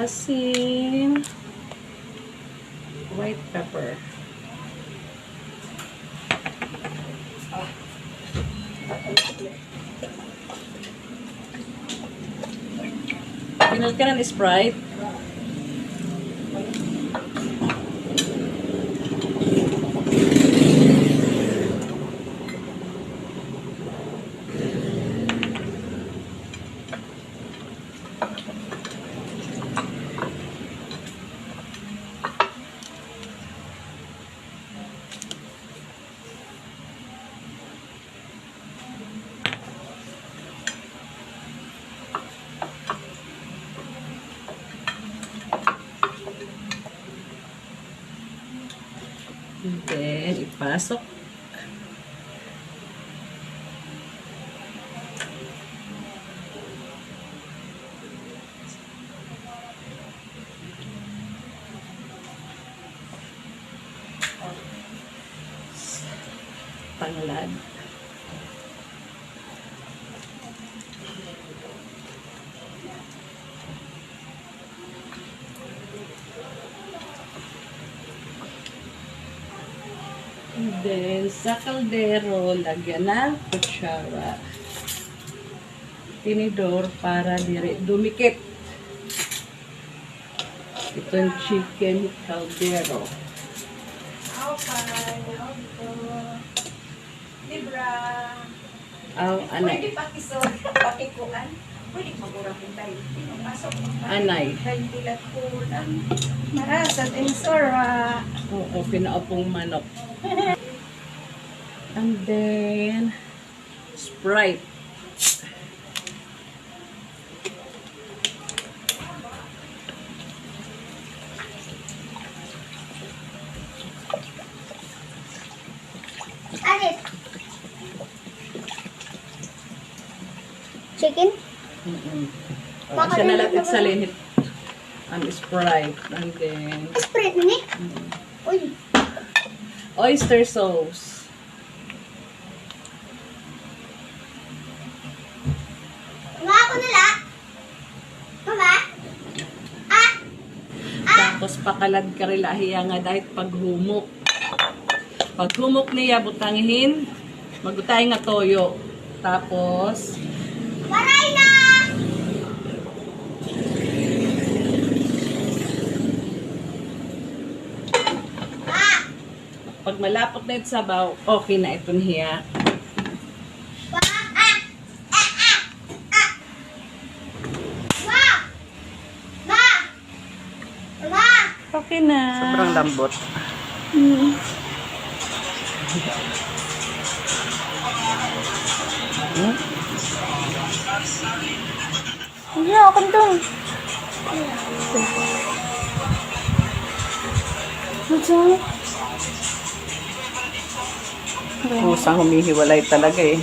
asin, white pepper. Pinag ka ng Sprite. And then, ipasok. Panglad. And then, sa kaldero, lagyan ng kutsara. Tinidor para dumikit. Ito yung chicken caldero. Debra. Anay. Pwede pakikuan. Pwede magurang tayo. Pinapasok. Anay. Dilat ko lang. Para sa tinsura. Oo, pinaupong manok. And then, Sprite. Chicken? Siya nalapit sa linit. Ang Sprite. And then, Sprite ni? Uy. oyster sauce. Nga ako nila. Mama? Tapos pakalad karilahiya nga dahil paghumok. Paghumok niya, butangihin. Magutay nga toyo. Tapos, Waray na! pag malapot na ito sabaw, okay na ito niya. Okay na. Sobrang lambot. Hindi ako doon. Pusang humihiwalay talaga eh.